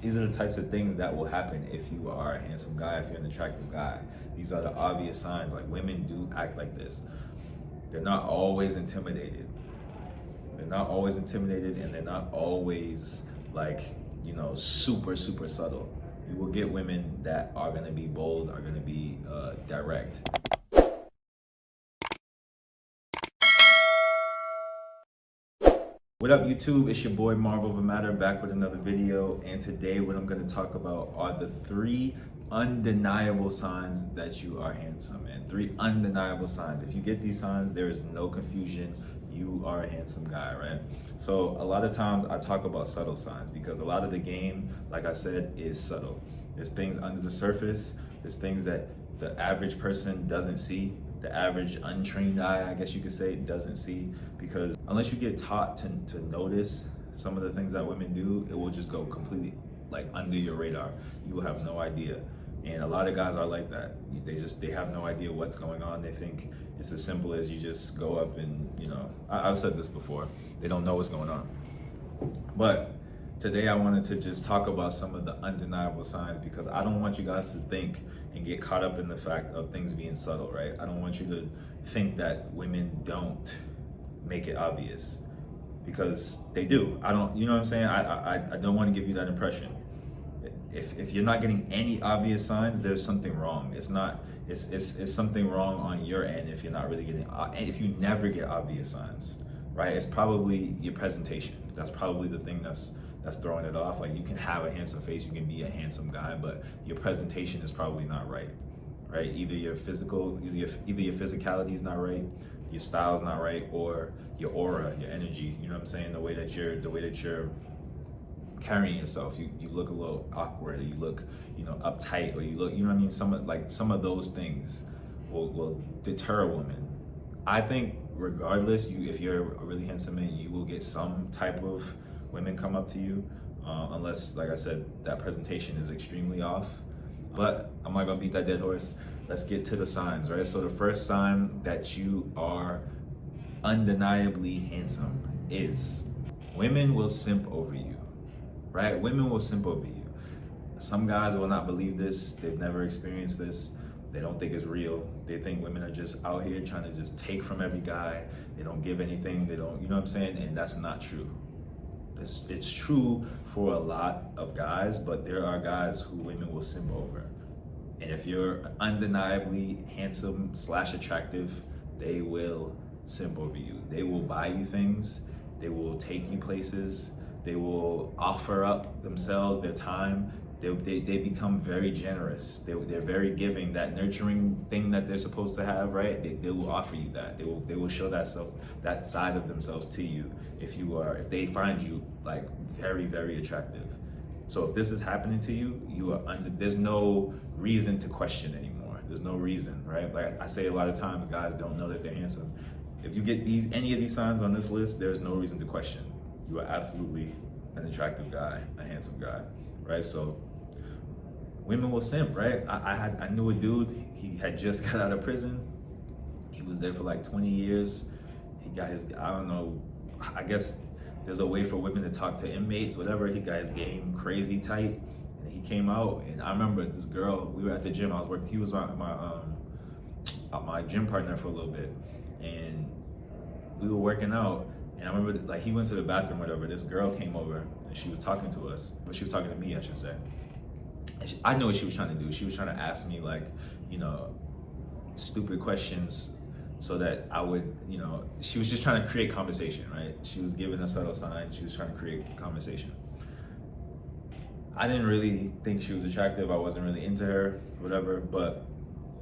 These are the types of things that will happen if you are a handsome guy, if you're an attractive guy. These are the obvious signs. Like, women do act like this. They're not always intimidated. They're not always intimidated, and they're not always like, super, super subtle. You will get women that are gonna be bold, are gonna be direct. What up, YouTube? It's your boy Marvel the Matter, back with another video. And today what I'm gonna talk about are the 3 undeniable signs that you are handsome. And 3 undeniable signs. If you get these signs, there is no confusion. You are a handsome guy, right? So a lot of times I talk about subtle signs because a lot of the game, like I said, is subtle. There's things under the surface. There's things that the average person doesn't see. The average untrained eye, I guess you could say, doesn't see, because unless you get taught to notice some of the things that women do, it will just go completely like under your radar. You will have no idea. And a lot of guys are like that. They have no idea what's going on. They think it's as simple as you just go up and, I've said this before, they don't know what's going on. But today I wanted to just talk about some of the undeniable signs, because I don't want you guys to think and get caught up in the fact of things being subtle, right? I don't want you to think that women don't make it obvious, because they do. I don't, you know what I'm saying? I don't want to give you that impression. If you're not getting any obvious signs, there's something wrong. It's something wrong on your end if you're not really getting, if you never get obvious signs, right? It's probably your presentation. That's probably the thing that's throwing it off. Like, you can have a handsome face, you can be a handsome guy, but your presentation is probably not right? Either your physicality is not right, your style is not right, or your aura, your energy. You know what I'm saying? The way that you're carrying yourself, you look a little awkward, or you look, uptight, or you look, you know what I mean? Some of those things will deter a woman. I think regardless, if you're a really handsome man, you will get some type of women come up to you, unless, like I said, that presentation is extremely off. But I'm not gonna beat that dead horse. Let's get to the signs, right? So the first sign that you are undeniably handsome is women will simp over you, right? Women will simp over you. Some guys will not believe this. They've never experienced this. They don't think it's real. They think women are just out here trying to just take from every guy. They don't give anything. They don't, you know what I'm saying? And that's not true. It's true for a lot of guys, but there are guys who women will simp over. And if you're undeniably handsome / attractive, they will simp over you. They will buy you things. They will take you places. They will offer up themselves, their time. They become very generous. They're very giving. That nurturing thing that they're supposed to have, right? They will offer you that. They will show that side of themselves to you if they find you like very, very attractive. So if this is happening to you, there's no reason to question anymore. There's no reason, right? Like I say a lot of times, guys don't know that they're handsome. If you get any of these signs on this list, there's no reason to question. You are absolutely an attractive guy, a handsome guy, right? So women will simp, right? I knew a dude, he had just got out of prison. He was there for like 20 years. He got his, I don't know, I guess there's a way for women to talk to inmates, whatever. He got his game crazy tight. And he came out, and I remember this girl, we were at the gym, he was my gym partner for a little bit. And we were working out, and I remember like he went to the bathroom, whatever. This girl came over and she was talking to us, but she was talking to me, I should say. I know what she was trying to do. She was trying to ask me like, stupid questions so that I would, she was just trying to create conversation, right? She was giving a subtle sign. She was trying to create conversation. I didn't really think she was attractive. I wasn't really into her, whatever, but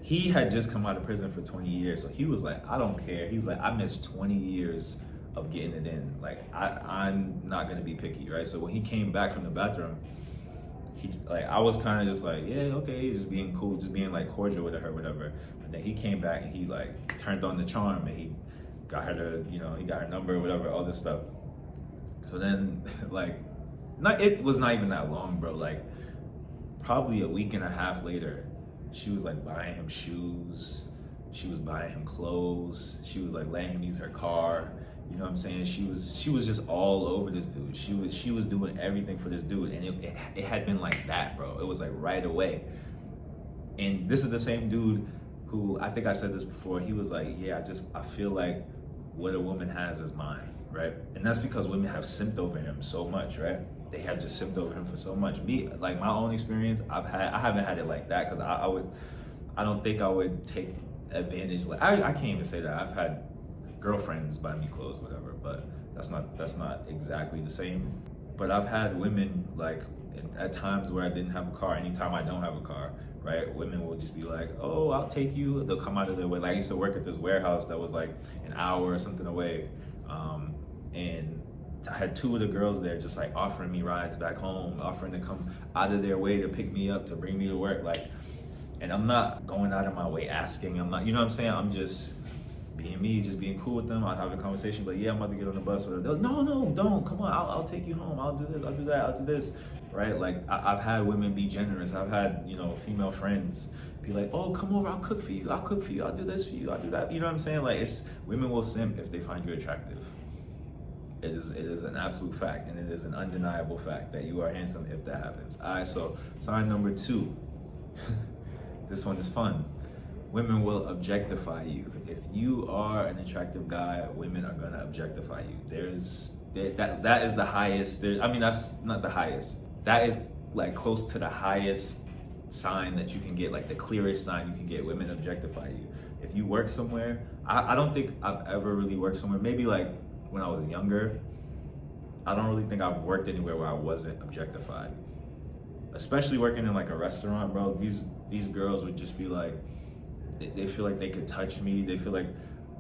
he had just come out of prison for 20 years. So he was like, I don't care. He was like, I missed 20 years of getting it in. Like, I'm not gonna be picky, right? So when he came back from the bathroom, I was kind of just like, yeah, okay, just being cool, just being like cordial with her, whatever. But then he came back and he like turned on the charm, and he got her to, he got her number, whatever, all this stuff. So then it was not even that long, bro. Like probably a week and a half later, she was like buying him shoes. She was buying him clothes. She was like letting him use her car. You know what I'm saying? She was just all over this dude. She was doing everything for this dude, and it had been like that, bro. It was like right away. And this is the same dude who, I think I said this before, he was like, yeah, I feel like what a woman has is mine, right? And that's because women have simped over him so much, right? They have just simped over him for so much. Me, like my own experience, I haven't had it like that, because I don't think I would take advantage. Like I can't even say that. I've had girlfriends buy me clothes, whatever, but that's not exactly the same. But I've had women, like at times where I didn't have a car, anytime I don't have a car, right? Women will just be like, oh, I'll take you. They'll come out of their way. Like I used to work at this warehouse that was like an hour or something away. And I had two of the girls there just like offering me rides back home, offering to come out of their way to pick me up, to bring me to work. Like, and I'm not going out of my way asking. I'm not, you know what I'm saying? I'm just being me, just being cool with them. I'll have a conversation, but yeah, I'm about to get on the bus. Or no, don't, come on, I'll take you home. I'll do this, I'll do that, I'll do this, right? Like I've had women be generous. I've had, you know, female friends be like, oh, come over, I'll cook for you, I'll do this for you, I'll do that. You know what I'm saying? Like women will simp if they find you attractive. It is an absolute fact, and it is an undeniable fact that you are handsome if that happens. All right, so sign number 2. This one is fun. Women will objectify you. If you are an attractive guy, women are gonna objectify you. That is the highest. That's not the highest. That is like close to the highest sign that you can get, like the clearest sign you can get. Women objectify you. If you work somewhere, I don't think I've ever really worked somewhere. Maybe like when I was younger. I don't really think I've worked anywhere where I wasn't objectified. Especially working in like a restaurant, bro. These girls would just be like, they feel like they could touch me. They feel like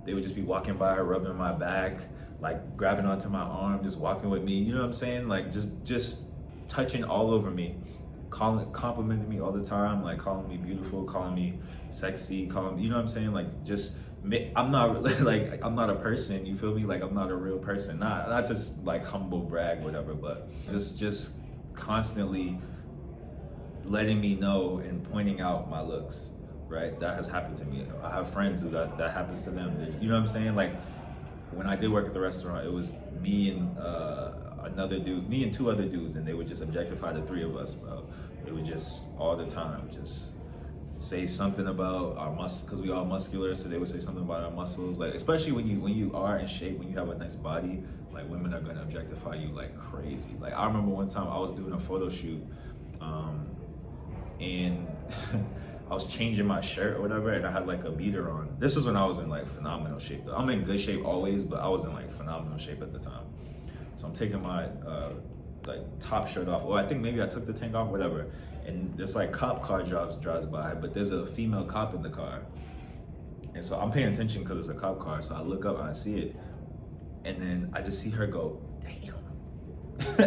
they would just be walking by, rubbing my back, like grabbing onto my arm, just walking with me. You know what I'm saying? Like just touching all over me, complimenting me all the time, like calling me beautiful, calling me sexy, calling me, you know what I'm saying? Like just, I'm not like, I'm not a person. You feel me? Like I'm not a real person. Not just like humble brag, whatever, but just constantly letting me know and pointing out my looks. Right, that has happened to me. I have friends who that happens to them. You know what I'm saying? Like when I did work at the restaurant, it was me and another dude, me and 2 other dudes, and they would just objectify the 3 of us, bro. They would just all the time just say something about our muscles, because we all muscular. So they would say something about our muscles, like especially when you are in shape, when you have a nice body, like women are gonna objectify you like crazy. Like I remember one time I was doing a photo shoot, and I was changing my shirt or whatever, and I had like a beater on. This was when I was in like phenomenal shape. I'm in good shape always, but I was in like phenomenal shape at the time. So I'm taking my like top shirt off, or I think maybe I took the tank off, whatever. And this like cop car drives by, but there's a female cop in the car. And so I'm paying attention because it's a cop car. So I look up and I see it, and then I just see her go, damn,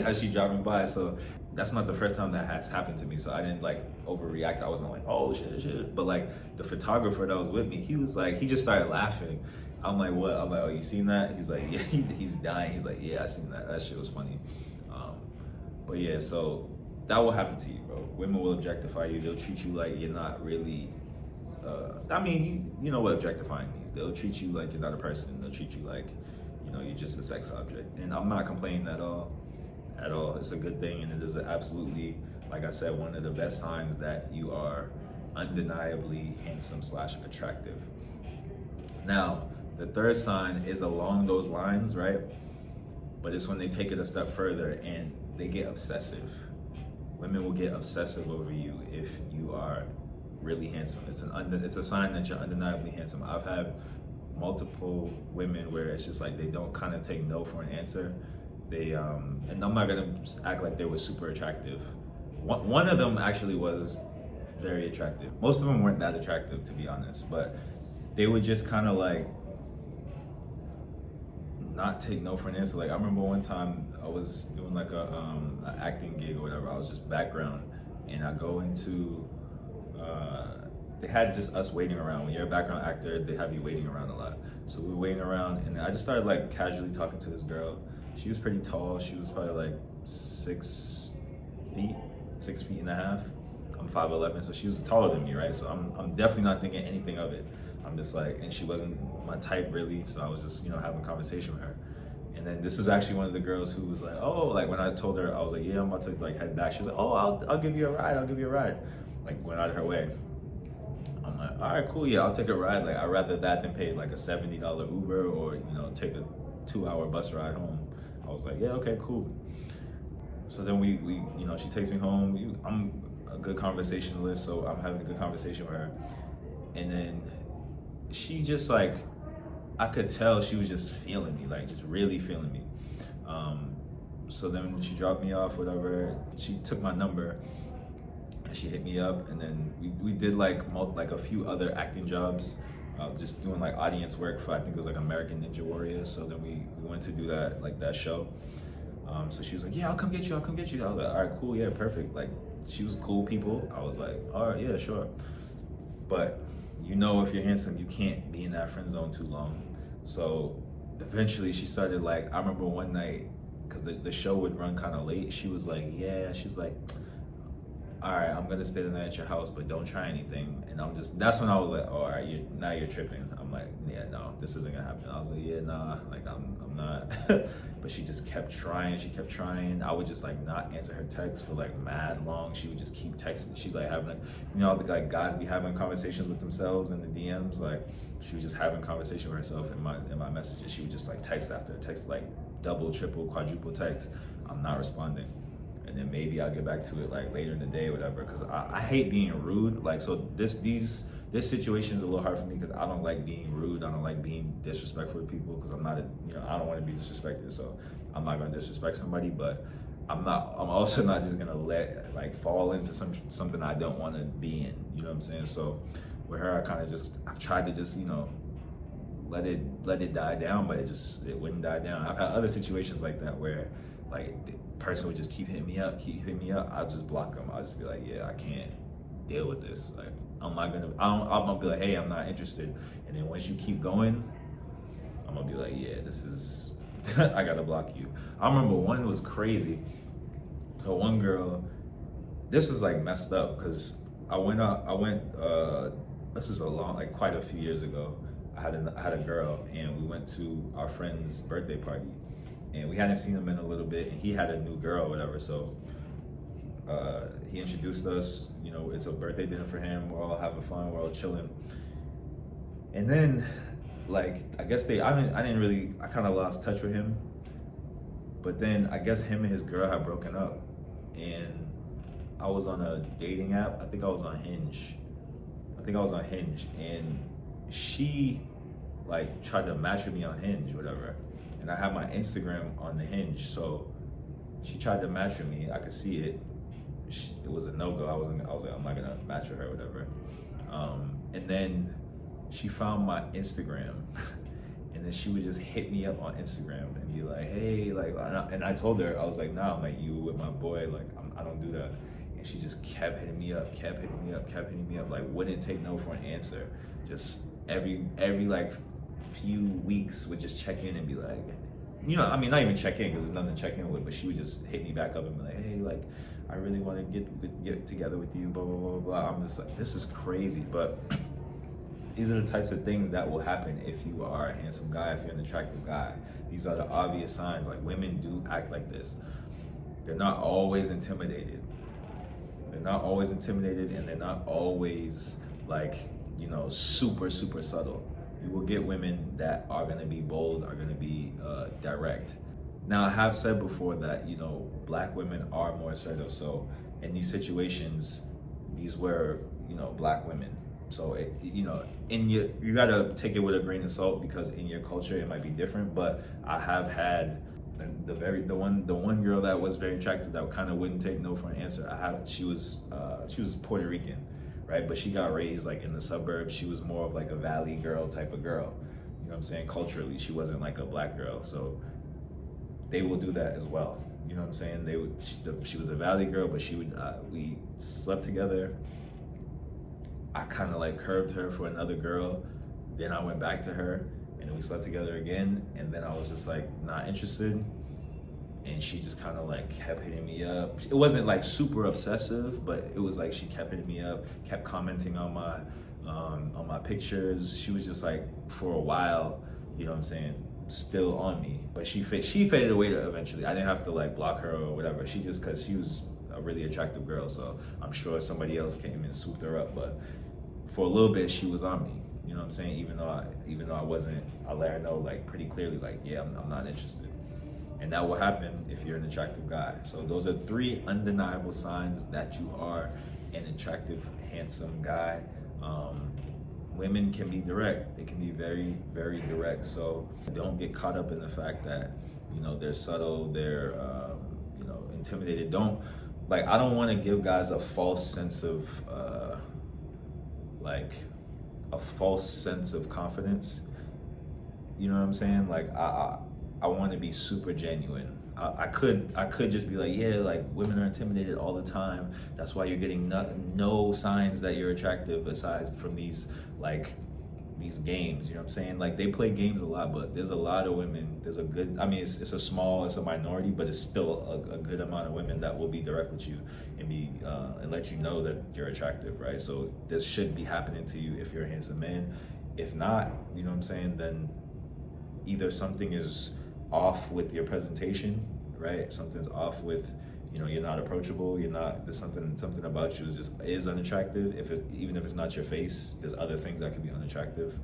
as she driving by. So that's not the first time that has happened to me, so I didn't like overreact. I wasn't like, oh shit. But like the photographer that was with me, he was like, he just started laughing. I'm like, what? I'm like, oh, you seen that? He's like, yeah, he's dying. He's like, yeah, I seen that. That shit was funny. But yeah, so that will happen to you, bro. Women will objectify you. They'll treat you like you're not really, you know what objectifying means. They'll treat you like you're not a person. They'll treat you like, you know, you're just a sex object. And I'm not complaining at all. It's a good thing, and it is absolutely, like I said, one of the best signs that you are undeniably handsome / attractive. Now, the third sign is along those lines, right? But it's when they take it a step further and they get obsessive. Women will get obsessive over you if you are really handsome. It's a sign that you're undeniably handsome. I've had multiple women where it's just like they don't kind of take no for an answer. They and I'm not gonna act like they were super attractive. One of them actually was very attractive. Most of them weren't that attractive, to be honest, but they would just kind of like not take no for an answer. Like I remember one time I was doing like an acting gig or whatever. I was just background, and I go into they had just us waiting around. When you're a background actor, they have you waiting around a lot. So we were waiting around, and I just started like casually talking to this girl. She was pretty tall. She was probably like 6 feet, 6 feet and a half. I'm 5'11", so she was taller than me, right? So I'm definitely not thinking anything of it. I'm just like, and she wasn't my type really, so I was just, you know, having a conversation with her. And then this is actually one of the girls who was like, oh, like when I told her, I was like, yeah, I'm about to like head back. She was like, oh, I'll give you a ride. I'll give you a ride. Like went out of her way. I'm like, all right, cool. Yeah, I'll take a ride. Like I'd rather that than pay like a $70 Uber or, take a 2-hour bus ride home. I was like, yeah, okay, cool. So then we she takes me home. I'm a good conversationalist, so I'm having a good conversation with her. And then she just like, I could tell she was just feeling me, like just really feeling me. So then she dropped me off, whatever. She took my number and she hit me up, and then we did like a few other acting jobs, just doing like audience work for, I think it was like American Ninja Warrior. So then we went to do that show. So she was like, yeah, I'll come get you. I was like, all right, cool, yeah, perfect. Like she was cool people. I was like, all right, yeah, sure. But if you're handsome, you can't be in that friend zone too long. So eventually she started like, I remember one night, because the show would run kind of late, she was like, all right, I'm gonna stay the night at your house, but don't try anything. And that's when I was like, oh, all right, now you're tripping. I'm like, yeah, no, this isn't gonna happen. I was like, yeah, nah, like I'm not. But she just kept trying. I would just like not answer her text for like mad long. She would just keep texting. She's like having, the guys be having conversations with themselves in the DMs. Like she was just having conversation with herself in my messages. She would just like text after text, like double, triple, quadruple text. I'm not responding. And then maybe I'll get back to it like later in the day or whatever, because I hate being rude. Like, so this situation is a little hard for me because I don't like being rude. I don't like being disrespectful to people because I'm not I don't want to be disrespected, so I'm not going to disrespect somebody. But I'm also not just gonna let like fall into something I don't want to be in. You know what I'm saying? So with her, I tried to just let it die down, but it wouldn't die down. I've had other situations like that where like the person would just keep hitting me up. I'll just block them. I'll just be like, yeah, I can't deal with this. Like I'm gonna be like, hey, I'm not interested. And then once you keep going, I'm gonna be like, yeah, this is I gotta block you. I remember one was crazy. So one girl, this was like messed up because this is quite a few years ago. I had a girl, and we went to our friend's birthday party, and we hadn't seen him in a little bit, and he had a new girl or whatever. So he introduced us. It's a birthday dinner for him. We're all having fun. We're all chilling. And then, like, I guess I kind of lost touch with him. But then I guess him and his girl had broken up, and I was on a dating app. I think I was on Hinge, and she like tried to match with me on Hinge, whatever. And I had my Instagram on the Hinge, so she tried to match with me. I could see it. It was a no-go. I was like, I'm not gonna match with her, whatever. And then she found my Instagram, and then she would just hit me up on Instagram and be like, hey, like, and I told her, I was like, nah, I'm like, you with my boy, like, I don't do that. And she just kept hitting me up, like, wouldn't take no for an answer. Just every like few weeks would just check in and be like, not even check in because there's nothing to check in with, but she would just hit me back up and be like, hey, like, I really want to get together with you, blah, blah, blah, blah. I'm just like, this is crazy. But these are the types of things that will happen if you are a handsome guy, if you're an attractive guy. These are the obvious signs. Like, women do act like this. They're not always intimidated. And they're not always like, super, super subtle. You will get women that are gonna be bold, are gonna be direct. Now, I have said before that, black women are more assertive. So in these situations, these were, black women. So you gotta take it with a grain of salt because in your culture it might be different. But I have had the one girl that was very attractive that kind of wouldn't take no for an answer. She was Puerto Rican, right? But she got raised like in the suburbs. She was more of like a valley girl type of girl. You know what I'm saying? Culturally, she wasn't like a black girl. So they will do that as well. You know what I'm saying? She was a valley girl, but we slept together. I kind of like curved her for another girl. Then I went back to her and then we slept together again. And then I was just like not interested. And she just kind of like kept hitting me up. It wasn't like super obsessive, but it was like she kept hitting me up, kept commenting on my pictures. She was just like, for a while, you know what I'm saying, still on me, but she faded away eventually. I didn't have to like block her or whatever. She just, because she was a really attractive girl, so I'm sure somebody else came and swooped her up. But for a little bit, she was on me. You know what I'm saying? Even though I wasn't, I let her know like pretty clearly, like, yeah, I'm not interested. And that will happen if you're an attractive guy. So those are 3 undeniable signs that you are an attractive, handsome guy. Women can be direct. They can be very, very direct. So don't get caught up in the fact that, you know, they're subtle, they're, you know, intimidated. I don't want to give guys a false sense of, a false sense of confidence. You know what I'm saying? Like, I want to be super genuine. I could just be like, yeah, like women are intimidated all the time. That's why you're getting no signs that you're attractive aside from these games. You know what I'm saying? Like, they play games a lot, but there's a lot of women. There's a good, I mean, it's a minority, but it's still a good amount of women that will be direct with you and let you know that you're attractive, right? So this should be happening to you if you're a handsome man. If not, you know what I'm saying, then either something is off with your presentation, right? Something's off with, you know, you're not approachable. There's something about you is unattractive. Even if it's not your face, there's other things that can be unattractive.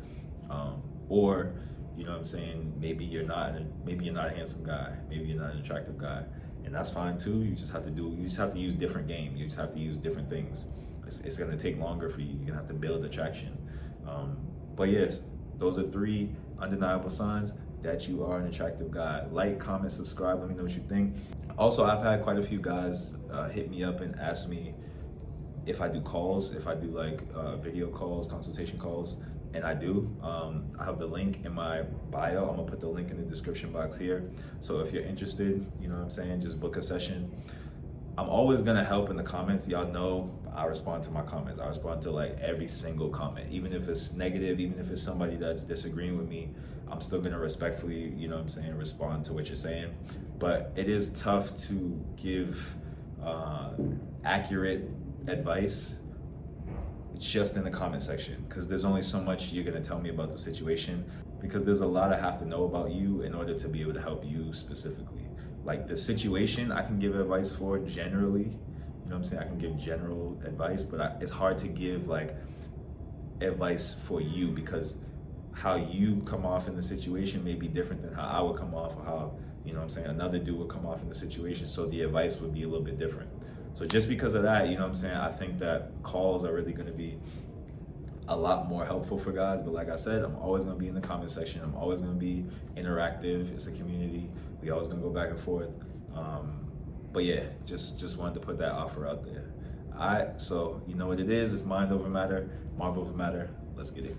Or, you know what I'm saying, maybe you're not a handsome guy. Maybe you're not an attractive guy, and that's fine too. You just have to use different game. You just have to use different things. It's gonna take longer for you. You're gonna have to build attraction. But yes, those are 3 undeniable signs that you are an attractive guy. Like, comment, subscribe, let me know what you think. Also, I've had quite a few guys hit me up and ask me if I do calls, if I do video calls, consultation calls, and I do. I have the link in my bio. I'm gonna put the link in the description box here. So if you're interested, you know what I'm saying, just book a session. I'm always gonna help in the comments. Y'all know I respond to my comments. I respond to like every single comment, even if it's negative, even if it's somebody that's disagreeing with me. I'm still gonna respectfully, you know what I'm saying, respond to what you're saying. But it is tough to give accurate advice just in the comment section, because there's only so much you're gonna tell me about the situation, because there's a lot I have to know about you in order to be able to help you specifically. Like, the situation I can give advice for generally, you know what I'm saying, I can give general advice, but it's hard to give like advice for you, because how you come off in the situation may be different than how I would come off, or how, you know what I'm saying, another dude would come off in the situation, so the advice would be a little bit different. So just because of that, you know what I'm saying, I think that calls are really gonna be a lot more helpful for guys. But like I said, I'm always gonna be in the comment section. I'm always gonna be interactive. It's a community. We always gonna go back and forth. But yeah, just wanted to put that offer out there. All right, so you know what it is. It's mind over matter, Marvel over matter. Let's get it.